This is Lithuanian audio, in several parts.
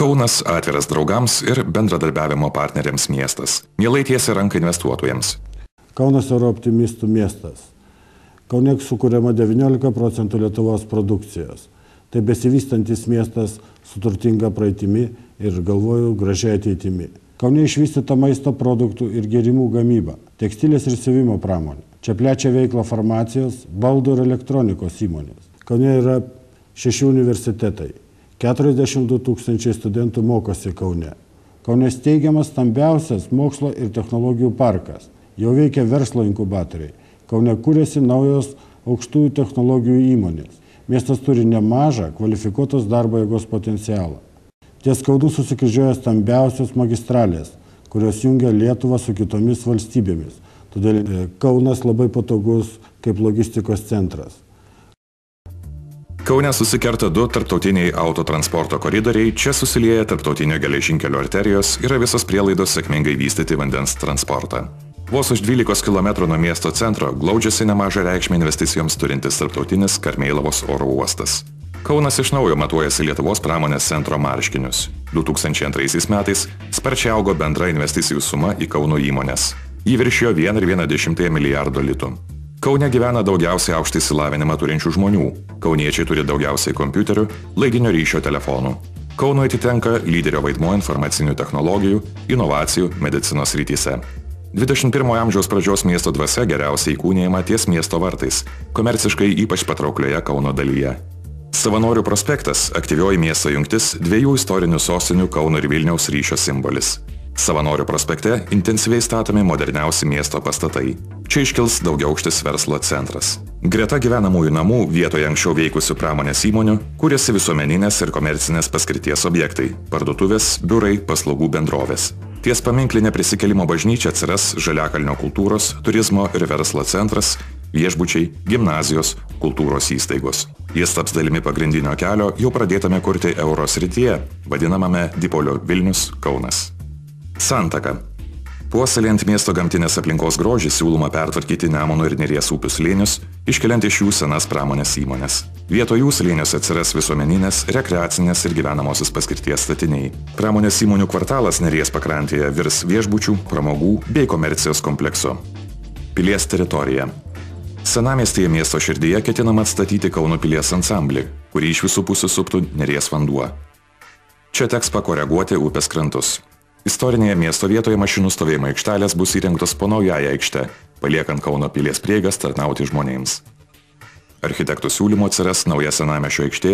Kaunas atviras draugams ir bendradarbiavimo partneriams miestas. Mielai tiesia ranką investuotojams. Kaunas yra optimistų miestas. Kaune sukuriama 19% Lietuvos produkcijos. Tai besivystantis miestas su turtinga praeitimi ir, galvoju, gražia ateitimi. Kaune išvystyta maisto produktų ir gėrimų gamyba, tekstilės ir siuvimo pramonė. Čia plečia veiklą farmacijos, baldų ir elektronikos įmonės. Kaune yra 6 universitetai. 42 000 studentų mokosi Kaune. Kaune steigiamas stambiausias mokslo ir technologijų parkas. Jau veikia verslo inkubatoriai. Kaune kūrėsi naujos aukštųjų technologijų įmonės. Miestas turi nemažą kvalifikuotos darbo jėgos potencialą. Ties Kaunu susikryžiuoja stambiausios magistralės, kurios jungia Lietuvą su kitomis valstybėmis. Todėl Kaunas labai patogus kaip logistikos centras. Kaune susikerta 2 tarptautiniai autotransporto koridoriai, čia susilieja tarptautinio geležinkelio arterijos, yra visos prielaidos sėkmingai vystyti vandens transportą. Vos už 12 km nuo miesto centro glaudžiasi nemažą reikšmę investicijoms turintis tarptautinis Karmėlavos oro uostas. Kaunas iš naujo matuojasi Lietuvos pramonės centro marškinius. 2002 metais sparčiai augo bendra investicijų suma į Kauno įmonės. Ji viršijo 1,1 milijardo litų. Kaune gyvena daugiausiai aukštą išsilavinimą turinčių žmonių. Kauniečiai turi daugiausiai kompiuterių, laidinio ryšio telefonų. Kaunui atitenka lyderio vaidmuo informacinių technologijų, inovacijų, medicinos rytise. 21 amžiaus pradžios miesto dvasia geriausiai įkūnijama ties miesto vartais, komerciškai ypač patrauklioje Kauno dalyje. Savanorių prospektas – aktyvioji miesto jungtis 2 istorinių sostinių Kauno ir Vilniaus ryšio simbolis. Savanorių prospekte intensyviai statomi moderniausi miesto pastatai. Čia iškils daugiaaukštis verslo centras. Greta gyvenamųjų namų vietoje anksčiau veikusių pramonės įmonių kūrėsi visuomeninės ir komercinės paskirties objektai – parduotuvės, biurai, paslaugų bendrovės. Ties paminklinė Prisikėlimo bažnyčia atsiras Žaliakalnio kultūros, turizmo ir verslo centras, viešbučiai, gimnazijos, kultūros įstaigos. Jis taps dalimi pagrindinio kelio jau pradėtame kurti euro srityje, vadinamame dipoliu Vilnius-Kaunas. Santaka. Puoselėjant miesto gamtinės aplinkos grožį siūloma pertvarkyti Nemuno ir Neries upių slėnius, iškeliant iš jų senas pramonės įmonės. Vietoj jų slėniuose atsiras visuomeninės, rekreacinės ir gyvenamosios paskirties statiniai. Pramonės įmonių kvartalas Neries pakrantėje virs viešbučių, pramogų bei komercijos kompleksu. Pilies teritorija. Senamiestyje miesto širdyje ketinama atstatyti Kauno pilies ansamblį, kurį iš visų pusių suptų Neries vanduo. Čia teks pakoreguoti upės krantus. Istorinėje miesto vietoje mašinų stovėjimo aikštelės bus įrengtos po naująją aikštę, paliekant Kauno pilies prieigas tarnauti žmonėms. Architektų siūlymu atsiras nauja senamiesčio aikštė,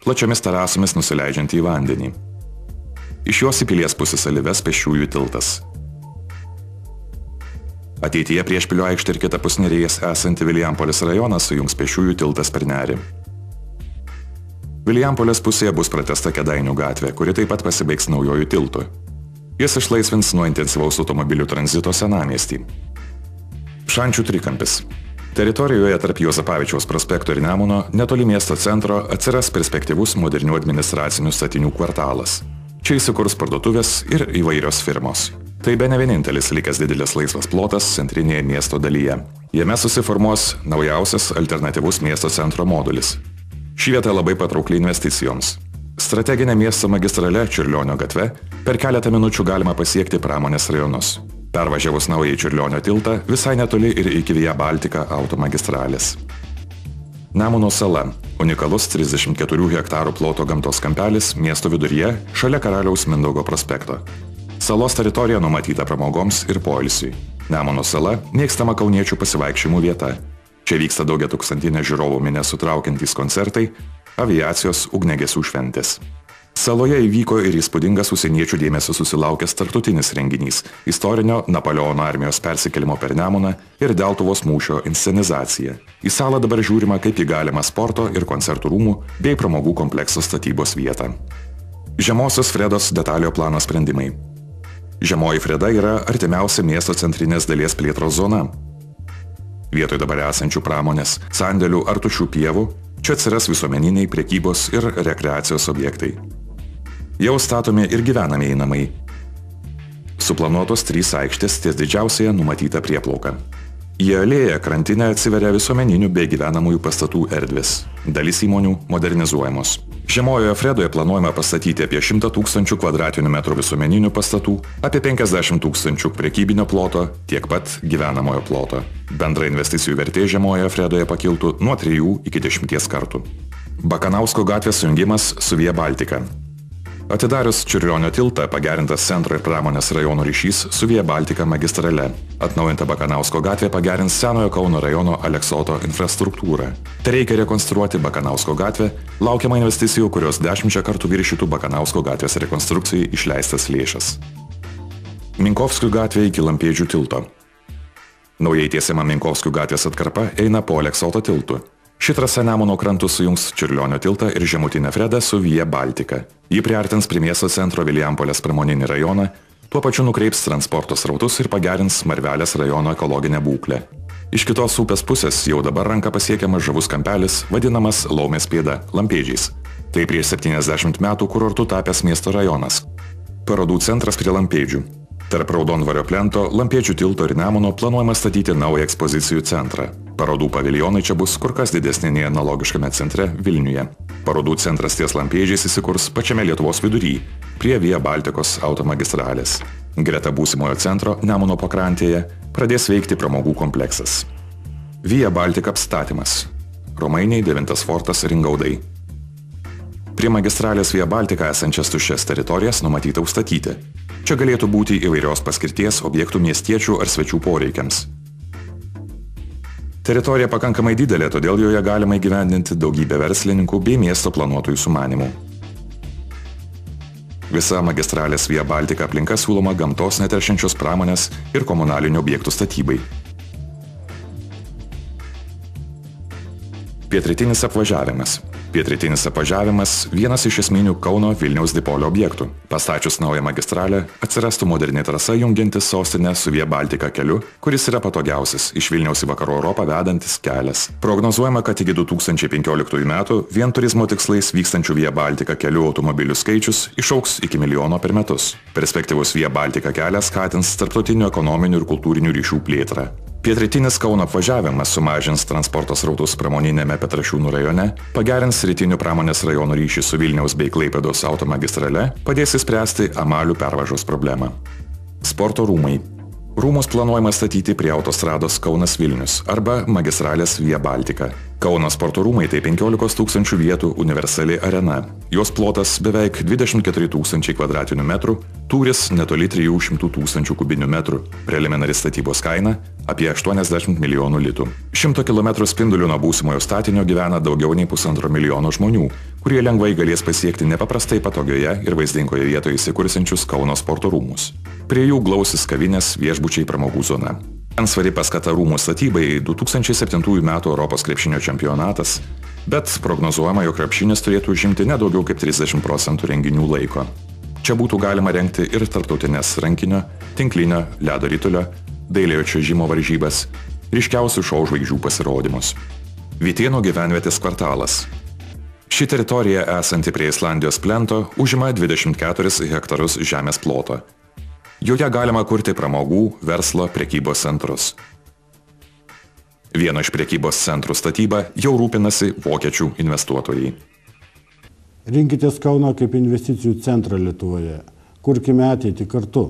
plačiomis terasomis nusileidžianti į vandenį. Iš jos į pilies pusiasalį ves pėsčiųjų tiltas. Ateityje Priešpilio aikštė ir kitapus Neries esanti Vilijampolės rajonas sujungs pėsčiųjų tiltas per Nerį. Vilijampolės pusėje bus pratęsta Kėdainių gatvė, kuri taip pat pasibaigs naujojų tiltų. Jis išlaisvins nuo intensyvaus automobilių tranzito senamiestį. Šančių trikampis. Teritorijoje tarp Juozapavičiaus prospekto ir Nemuno, netoli miesto centro, atsiras perspektyvus modernių administracinių statinių kvartalas. Čia įsikurs parduotuvės ir įvairios firmos. Tai bene vienintelis likęs didelis laisvas plotas centrinėje miesto dalyje. Jame susiformuos naujausias alternatyvus miesto centro modulis. Ši vieta labai patraukli investicijoms. Strateginė miesto magistrale Čiurlionio gatve per keletą minučių galima pasiekti pramonės rajonus. Pervažiavus naująjį Čiurlionio tiltą visai netoli ir iki Via Baltica automagistralės. Nemuno sala – unikalus 34 hektarų ploto gamtos kampelis miesto viduryje šalia Karaliaus Mindaugo prospekto. Salos teritorija numatyta pramogoms ir poilsiui. Nemuno sala – mėgstama kauniečių pasivaikščiojimų vieta. Čia vyksta daugiatūkstantinė žiūrovų minia sutraukiantys koncertai, aviacijos ugniagesių šventės. Saloje įvyko ir įspūdingas užsieniečių dėmesio susilaukęs tarptautinis renginys – istorinio Napoleono armijos persikėlimo per Nemuną ir Deltuvos mūšio inscenizacija. Į salą dabar žiūrima kaip į galimą sporto ir koncertų rūmų bei pramogų komplekso statybos vietą. Žemosios Fredos detaliojo plano sprendimai. Žemoji Freda yra artimiausia miesto centrinės dalies plėtros zona. Vietoj dabar esančių pramonės, sandėlių ar tuščių pievų, čia atsiras visuomeniniai, prekybos ir rekreacijos objektai. Jau statomi ir gyvenamieji namai. Suplanuotos 3 aikštės ties didžiausiaja numatyta prieplauka. Į alėją krantinę atsiveria visuomeninių bei gyvenamųjų pastatų erdvės. Dalis įmonių modernizuojamos. Žemojoje Fredoje planuojama pastatyti apie 100 000 kvadratinių metrų visuomeninių pastatų, apie 50 000 prekybinio ploto, tiek pat gyvenamojo ploto. Bendra investicijų vertė Žemojoje Fredoje pakiltų nuo 3 iki 10 kartų. Bakanausko gatvės sujungimas su Via Baltica. Atidarius Čiurlionio tiltą pagerintas centro ir pramonės rajono ryšys su Via Baltica magistrale. Atnaujinta Bakanausko gatvė pagerins senojo Kauno rajono Aleksoto infrastruktūrą. Tai reikia rekonstruoti Bakanausko gatvę, laukiama investicijų, kurios 10 kartų viršytų Bakanausko gatvės rekonstrukcijai išleistas lėšas. Minkovskių gatvė iki Lampėdžių tilto. Naujai tiesiama Minkovskių gatvės atkarpa eina po Aleksoto tiltu. Ši trasa Nemuno krantu sujungs Čiurlionio tiltą ir Žemutinę Fredą su Via Baltica. Ji priartins prie miesto centro Vilijampolės pramoninį rajoną, tuo pačiu nukreips transporto srautus ir pagerins Marvelės rajono ekologinę būklę. Iš kitos upės pusės jau dabar ranka pasiekiamas žavus kampelis, vadinamas Laumės pėda, Lampėdžiais. Tai prieš 70 metų kurortu tapęs miesto rajonas. Parodų centras prie Lampėdžių. Tarp Raudondvario plento, Lampėdžių tilto ir Nemuno planuojama statyti naują ekspozicijų centrą. Parodų paviljonai čia bus kur kas didesni nei analogiškame centre Vilniuje. Parodų centras ties Lampėdžiais įsikurs pačiame Lietuvos vidury, prie Via Baltikos automagistralės. Greta būsimojo centro Nemuno pakrantėje pradės veikti pramogų kompleksas. Via Baltica apstatymas. Romainiai, 9 fortas, Ringaudai. Prie magistralės Via Baltica esančias tuščias teritorijas numatyta užstatyti. Čia galėtų būti įvairios paskirties objektų miestiečių ar svečių poreikiams. Teritorija pakankamai didelė, todėl joje galima įgyvendinti daugybę verslininkų bei miesto planuotojų sumanimų. Visa magistralės Via Baltica aplinka siūloma gamtos neteršiančios pramonės ir komunalinių objektų statybai. Pietrytinis apvažiavimas. Pietrytinis apvažiavimas – vienas iš esminių Kauno Vilniaus dipolio objektų. Pastačius naują magistralę, atsirastų moderni trasa jungiantis sostinę su Via Baltica keliu, kuris yra patogiausias iš Vilniaus į Vakarų Europą vedantis kelias. Prognozuojama, kad iki 2015 metų vien turizmo tikslais vykstančių Via Baltica kelių automobilių skaičius išaugs iki 1 milijono per metus. Perspektyvus Via Baltica kelias skatins tarptautinių ekonominių ir kultūrinių ryšių plėtrą. Pietrytinis Kauno apvažiavimas sumažins transporto srautus pramoninėme Petrašiūnų rajone, pagerins rytinių pramonės rajonų ryšį su Vilniaus bei Klaipėdos automagistrale, padės įspręsti Amalių pervažos problemą. Sporto rūmai. Rūmus planuojama statyti prie autostrados Kaunas-Vilnius arba magistralės Via Baltica. Kauno sporto rūmai tai 15 000 vietų universali arena. Jos plotas beveik 24 000 kvadratinių metrų, tūris netoli 300 000 kubinių metrų. Preliminari statybos kaina – apie 80 milijonų litų. 100 km spinduliu nuo būsimojo statinio gyvena daugiau nei 1,5 milijono žmonių, kurie lengvai galės pasiekti nepaprastai patogioje ir vaizdingoje vietoje įsikursiančius Kauno sporto rūmus. Prie jų glausis kavinės, viešbučiai, pramogų zona. Ten svari paskata rūmų statybai 2007 metų Europos krepšinio čempionatas, bet prognozuojama, jog krepšinis turėtų užimti nedaugiau kaip 30% renginių laiko. Čia būtų galima rengti ir tarptautinės rankinio, tinklinio, ledo ritulio, dailiojo čiuožimo varžybas, ryškiausių šou žvaigždžių pasirodymus. Vytėnų gyvenvietės kvartalas. Ši teritorija esanti prie Islandijos plento užima 24 hektarus žemės ploto. Joje galima kurti pramogų, verslo, prekybos centrus. Vieno iš prekybos centrų statyba jau rūpinasi vokiečių investuotojai. Rinkitės Kauną kaip investicijų centrą Lietuvoje. Kurkime ateitį kartu.